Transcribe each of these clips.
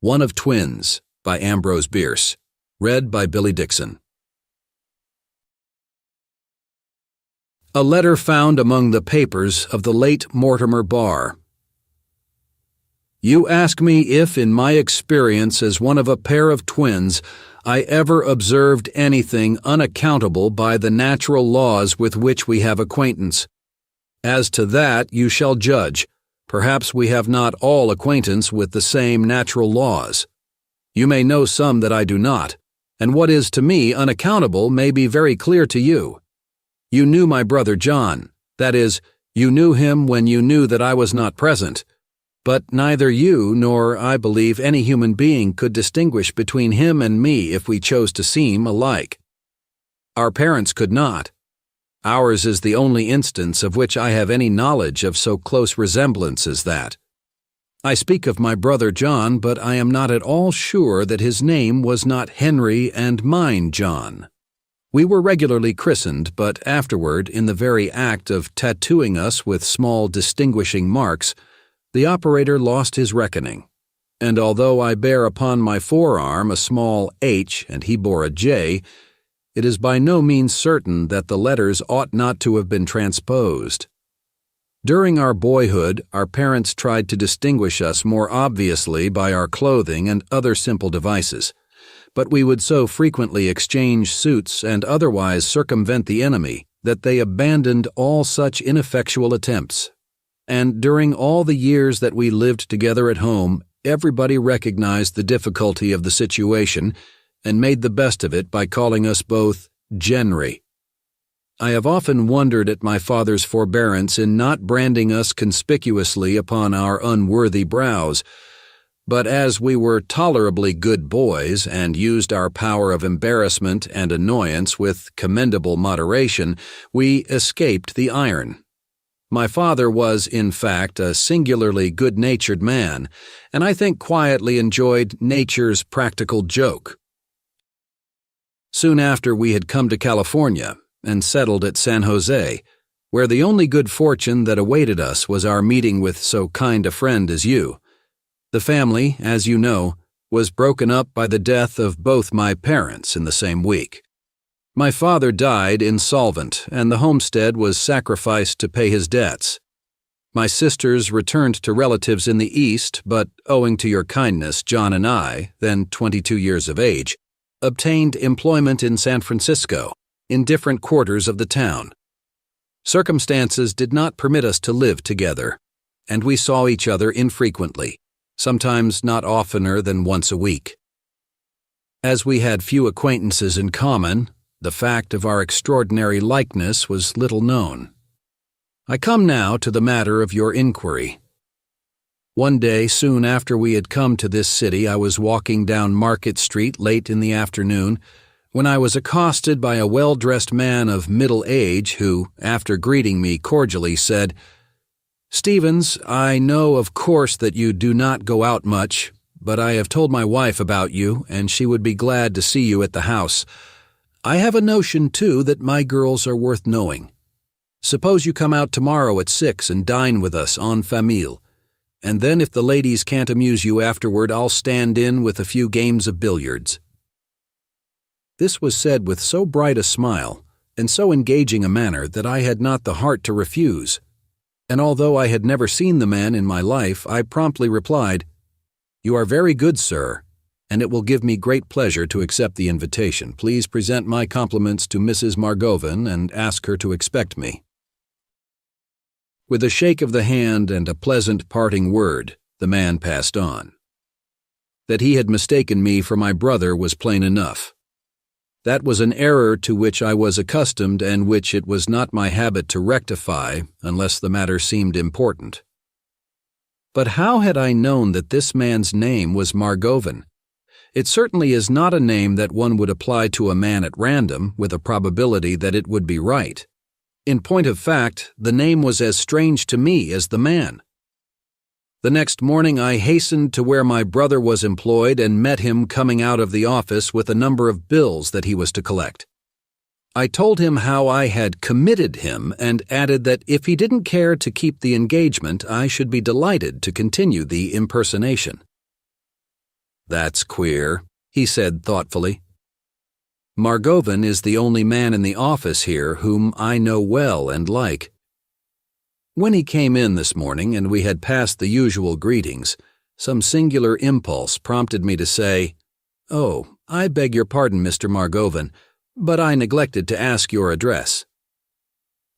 One of Twins by Ambrose Bierce. Read by Billy Dixon. A letter found among the papers of the late Mortimer Barr. You ask me if, in my experience as one of a pair of twins, I ever observed anything unaccountable by the natural laws with which we have acquaintance. As to that you shall judge. Perhaps we have not all acquaintance with the same natural laws. You may know some that I do not, and what is to me unaccountable may be very clear to you. You knew my brother John, that is, you knew him when you knew that I was not present, but neither you nor, I believe, any human being could distinguish between him and me if we chose to seem alike. Our parents could not. Ours is the only instance of which I have any knowledge of so close resemblance as that. I speak of my brother John, but I am not at all sure that his name was not Henry and mine John. We were regularly christened, but afterward, in the very act of tattooing us with small distinguishing marks, the operator lost his reckoning, and although I bear upon my forearm a small H and he bore a J, it is by no means certain that the letters ought not to have been transposed. During our boyhood, our parents tried to distinguish us more obviously by our clothing and other simple devices, but we would so frequently exchange suits and otherwise circumvent the enemy that they abandoned all such ineffectual attempts. And during all the years that we lived together at home, everybody recognized the difficulty of the situation and made the best of it by calling us both Genry. I have often wondered at my father's forbearance in not branding us conspicuously upon our unworthy brows, but as we were tolerably good boys and used our power of embarrassment and annoyance with commendable moderation, we escaped the iron. My father was, in fact, a singularly good-natured man, and I think quietly enjoyed nature's practical joke. Soon after we had come to California and settled at San Jose, where the only good fortune that awaited us was our meeting with so kind a friend as you. The family, as you know, was broken up by the death of both my parents in the same week. My father died insolvent, and the homestead was sacrificed to pay his debts. My sisters returned to relatives in the East, but owing to your kindness, John and I, then 22 years of age, obtained employment in San Francisco, in different quarters of the town. Circumstances did not permit us to live together, and we saw each other infrequently, sometimes not oftener than once a week. As we had few acquaintances in common, the fact of our extraordinary likeness was little known. I come now to the matter of your inquiry. One day, soon after we had come to this city, I was walking down Market Street late in the afternoon when I was accosted by a well-dressed man of middle age who, after greeting me cordially, said, "Stevens, I know of course that you do not go out much, but I have told my wife about you, and she would be glad to see you at the house. I have a notion, too, that my girls are worth knowing. Suppose you come out tomorrow at 6 and dine with us en famille, and then if the ladies can't amuse you afterward, I'll stand in with a few games of billiards." This was said with so bright a smile and so engaging a manner that I had not the heart to refuse, and although I had never seen the man in my life, I promptly replied, "You are very good, sir, and it will give me great pleasure to accept the invitation. Please present my compliments to Mrs. Margovin and ask her to expect me." With a shake of the hand and a pleasant parting word, the man passed on. That he had mistaken me for my brother was plain enough. That was an error to which I was accustomed and which it was not my habit to rectify unless the matter seemed important. But how had I known that this man's name was Margovin? It certainly is not a name that one would apply to a man at random with a probability that it would be right. In point of fact, the name was as strange to me as the man. The next morning I hastened to where my brother was employed and met him coming out of the office with a number of bills that he was to collect. I told him how I had committed him and added that if he didn't care to keep the engagement, I should be delighted to continue the impersonation. "That's queer," he said thoughtfully. "Margovan is the only man in the office here whom I know well and like." When he came in this morning and we had passed the usual greetings, some singular impulse prompted me to say, "Oh, I beg your pardon, Mr. Margovan, but I neglected to ask your address."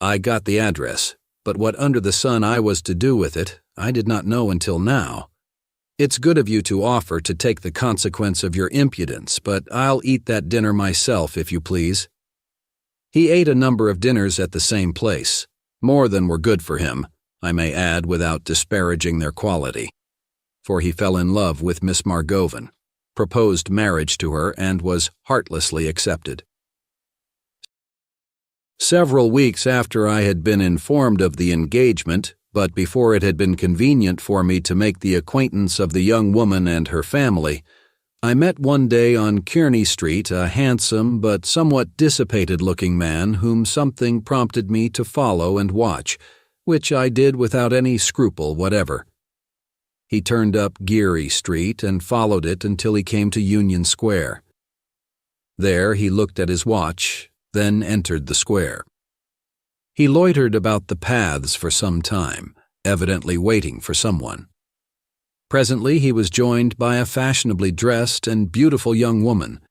I got the address, but what under the sun I was to do with it, I did not know until now. "It's good of you to offer to take the consequence of your impudence, but I'll eat that dinner myself, if you please." He ate a number of dinners at the same place, more than were good for him, I may add without disparaging their quality, for he fell in love with Miss Margovan, proposed marriage to her, and was heartlessly accepted. Several weeks after I had been informed of the engagement, but before it had been convenient for me to make the acquaintance of the young woman and her family, I met one day on Kearney Street a handsome but somewhat dissipated-looking man whom something prompted me to follow and watch, which I did without any scruple whatever. He turned up Geary Street and followed it until he came to Union Square. There he looked at his watch, then entered the square. He loitered about the paths for some time, evidently waiting for someone. Presently he was joined by a fashionably dressed and beautiful young woman,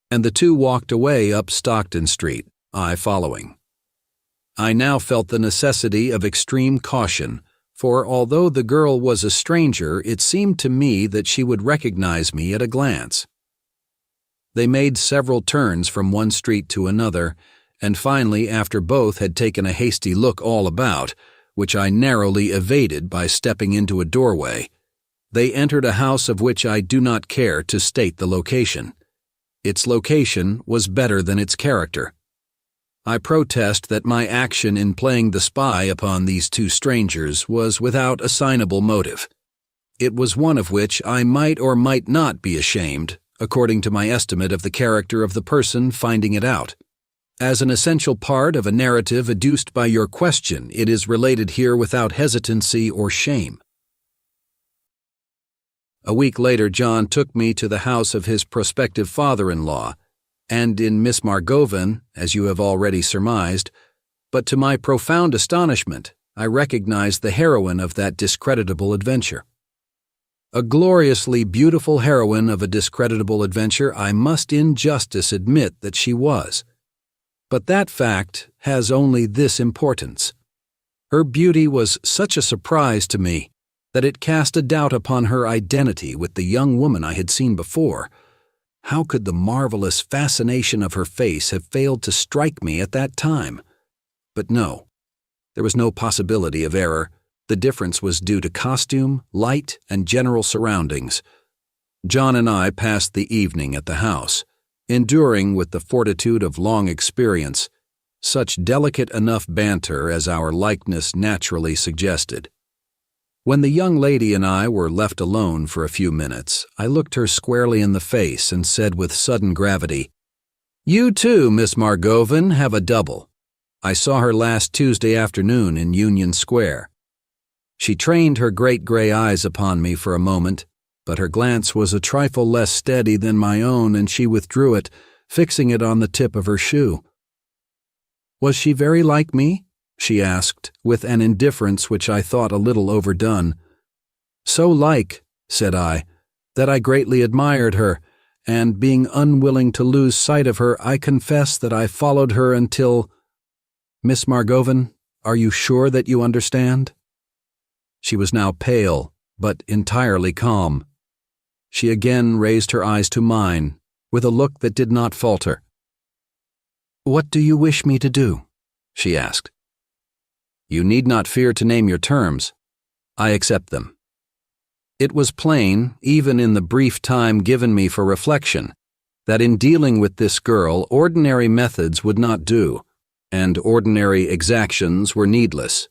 and the two walked away up Stockton Street, I following. I now felt the necessity of extreme caution, for although the girl was a stranger, it seemed to me that she would recognize me at a glance. They made several turns from one street to another, and finally, after both had taken a hasty look all about, which I narrowly evaded by stepping into a doorway, they entered a house of which I do not care to state the location. Its location was better than its character. I protest that my action in playing the spy upon these two strangers was without assignable motive. It was one of which I might or might not be ashamed, according to my estimate of the character of the person finding it out. As an essential part of a narrative adduced by your question, it is related here without hesitancy or shame. A week later, John took me to the house of his prospective father-in-law, and in Miss Margovan, as you have already surmised, but to my profound astonishment, I recognized the heroine of that discreditable adventure. A gloriously beautiful heroine of a discreditable adventure, I must in justice admit that she was. But that fact has only this importance. Her beauty was such a surprise to me that it cast a doubt upon her identity with the young woman I had seen before. How could the marvelous fascination of her face have failed to strike me at that time? But no, there was no possibility of error. The difference was due to costume, light, and general surroundings. John and I passed the evening at the house, enduring with the fortitude of long experience such delicate enough banter as our likeness naturally suggested. When the young lady and I were left alone for a few minutes, I looked her squarely in the face and said with sudden gravity, "You too, Miss Margovan, have a double. I saw her last Tuesday afternoon in Union Square." She trained her great gray eyes upon me for a moment, but her glance was a trifle less steady than my own, and she withdrew it, fixing it on the tip of her shoe. "Was she very like me?" she asked, with an indifference which I thought a little overdone. "So like," said I, "that I greatly admired her, and being unwilling to lose sight of her, I confess that I followed her until— Miss Margovan, are you sure that you understand?" She was now pale, but entirely calm. She again raised her eyes to mine, with a look that did not falter. "What do you wish me to do?" she asked. "You need not fear to name your terms. I accept them." It was plain, even in the brief time given me for reflection, that in dealing with this girl ordinary methods would not do, and ordinary exactions were needless.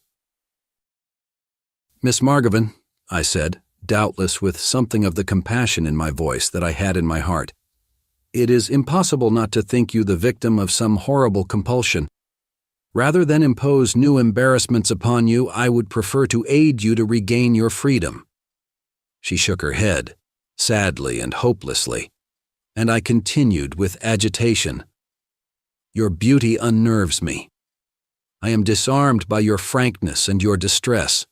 "Miss Margovan," I said, doubtless with something of the compassion in my voice that I had in my heart, "it is impossible not to think you the victim of some horrible compulsion. Rather than impose new embarrassments upon you, I would prefer to aid you to regain your freedom." She shook her head, sadly and hopelessly, and I continued with agitation. Your beauty unnerves me. I am disarmed by your frankness and your distress.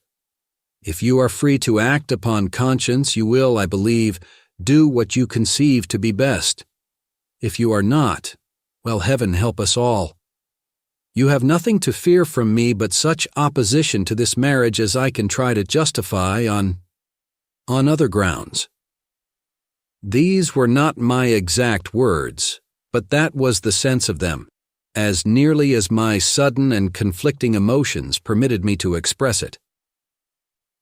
If you are free to act upon conscience, you will, I believe, do what you conceive to be best. If you are not, well, heaven help us all. You have nothing to fear from me but such opposition to this marriage as I can try to justify on other grounds. These were not my exact words, but that was the sense of them, as nearly as my sudden and conflicting emotions permitted me to express it.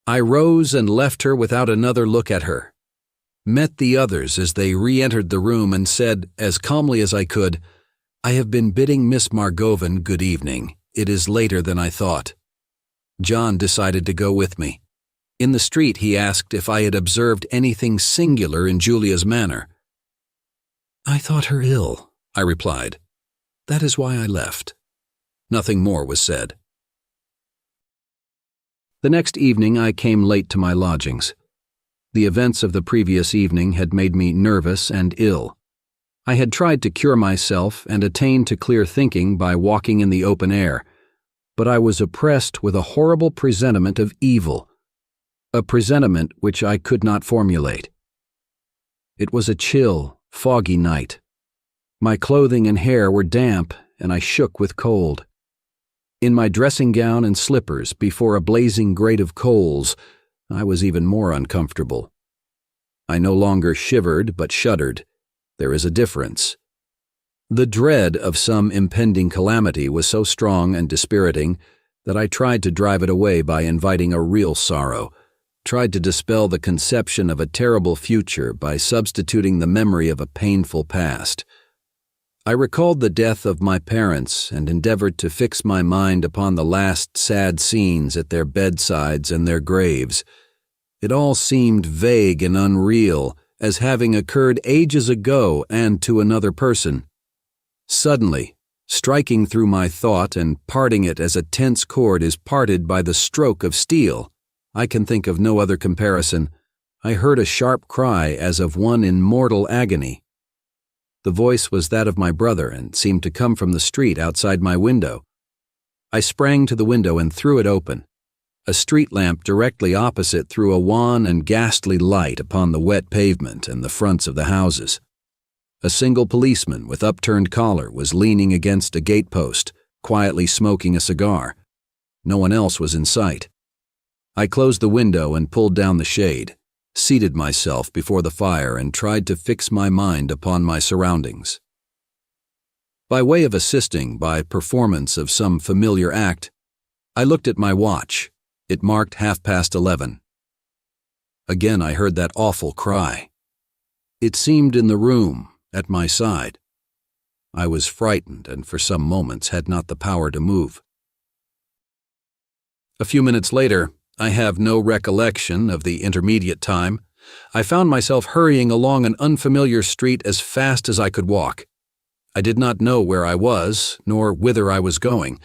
I rose and left her without another look at her, met the others as they re-entered the room and said, as calmly as I could, I have been bidding Miss Margovin good evening. It is later than I thought. John decided to go with me. In the street he asked if I had observed anything singular in Julia's manner. I thought her ill, I replied. That is why I left. Nothing more was said. The next evening I came late to my lodgings. The events of the previous evening had made me nervous and ill. I had tried to cure myself and attain to clear thinking by walking in the open air, but I was oppressed with a horrible presentiment of evil, a presentiment which I could not formulate. It was a chill, foggy night. My clothing and hair were damp, and I shook with cold. In my dressing gown and slippers before a blazing grate of coals, I was even more uncomfortable. I no longer shivered but shuddered. There is a difference. The dread of some impending calamity was so strong and dispiriting that I tried to drive it away by inviting a real sorrow, tried to dispel the conception of a terrible future by substituting the memory of a painful past. I recalled the death of my parents and endeavored to fix my mind upon the last sad scenes at their bedsides and their graves. It all seemed vague and unreal, as having occurred ages ago and to another person. Suddenly, striking through my thought and parting it as a tense cord is parted by the stroke of steel, I can think of no other comparison, I heard a sharp cry as of one in mortal agony. The voice was that of my brother and seemed to come from the street outside my window. I sprang to the window and threw it open. A street lamp directly opposite threw a wan and ghastly light upon the wet pavement and the fronts of the houses. A single policeman with upturned collar was leaning against a gatepost, quietly smoking a cigar. No one else was in sight. I closed the window and pulled down the shade, seated myself before the fire and tried to fix my mind upon my surroundings. By way of assisting by performance of some familiar act, I looked at my watch. It marked 11:30. Again I heard that awful cry. It seemed in the room, at my side. I was frightened and for some moments had not the power to move. A few minutes later, I have no recollection of the intermediate time, I found myself hurrying along an unfamiliar street as fast as I could walk. I did not know where I was, nor whither I was going,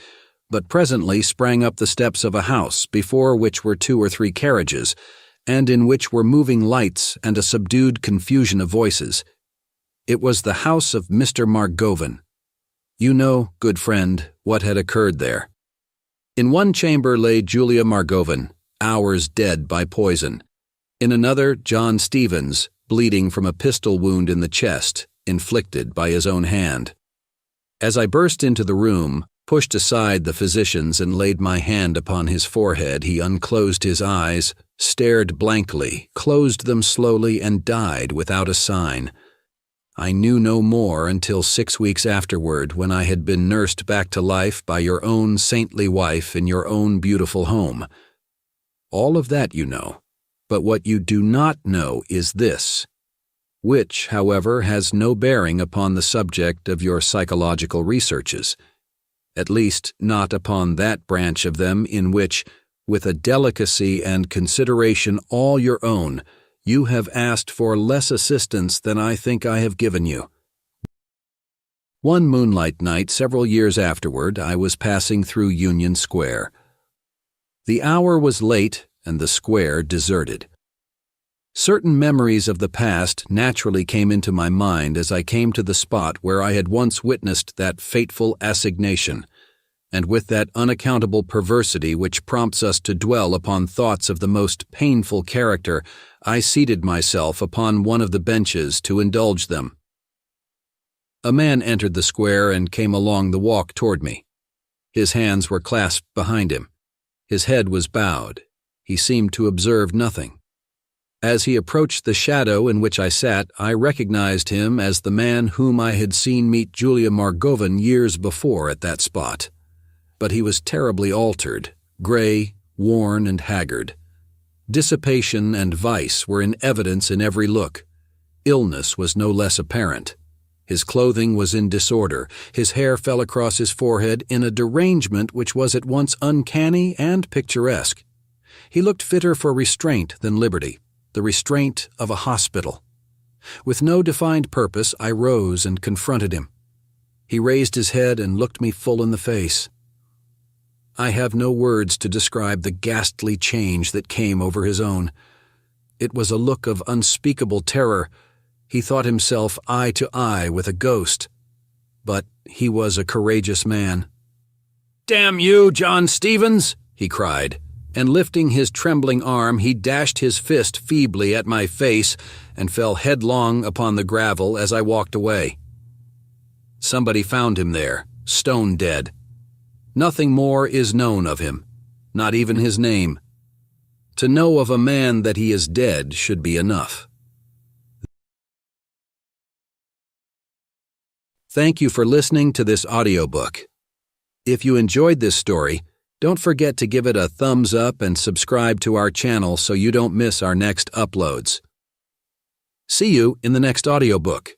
but presently sprang up the steps of a house before which were 2 or 3 carriages, and in which were moving lights and a subdued confusion of voices. It was the house of Mr. Margovin. You know, good friend, what had occurred there. In one chamber lay Julia Margovin, hours dead by poison. In another, John Stevens, bleeding from a pistol wound in the chest, inflicted by his own hand. As I burst into the room, pushed aside the physicians and laid my hand upon his forehead, he unclosed his eyes, stared blankly, closed them slowly, and died without a sign. I knew no more until 6 weeks afterward, when I had been nursed back to life by your own saintly wife in your own beautiful home. All of that you know, but what you do not know is this, which, however, has no bearing upon the subject of your psychological researches, at least not upon that branch of them in which, with a delicacy and consideration all your own, you have asked for less assistance than I think I have given you. One moonlight night several years afterward, I was passing through Union Square. The hour was late and the square deserted. Certain memories of the past naturally came into my mind as I came to the spot where I had once witnessed that fateful assignation, and with that unaccountable perversity which prompts us to dwell upon thoughts of the most painful character, I seated myself upon one of the benches to indulge them. A man entered the square and came along the walk toward me. His hands were clasped behind him. His head was bowed. He seemed to observe nothing. As he approached the shadow in which I sat, I recognized him as the man whom I had seen meet Julia Margovin years before at that spot. But he was terribly altered, gray, worn, and haggard. Dissipation and vice were in evidence in every look. Illness was no less apparent. His clothing was in disorder. His hair fell across his forehead in a derangement which was at once uncanny and picturesque. He looked fitter for restraint than liberty, the restraint of a hospital. With no defined purpose, I rose and confronted him. He raised his head and looked me full in the face. I have no words to describe the ghastly change that came over his own. It was a look of unspeakable terror. He thought himself eye to eye with a ghost. But he was a courageous man. "Damn you, John Stevens!" he cried, and lifting his trembling arm, he dashed his fist feebly at my face and fell headlong upon the gravel as I walked away. Somebody found him there, stone dead. Nothing more is known of him, not even his name. To know of a man that he is dead should be enough. Thank you for listening to this audiobook. If you enjoyed this story, don't forget to give it a thumbs up and subscribe to our channel so you don't miss our next uploads. See you in the next audiobook.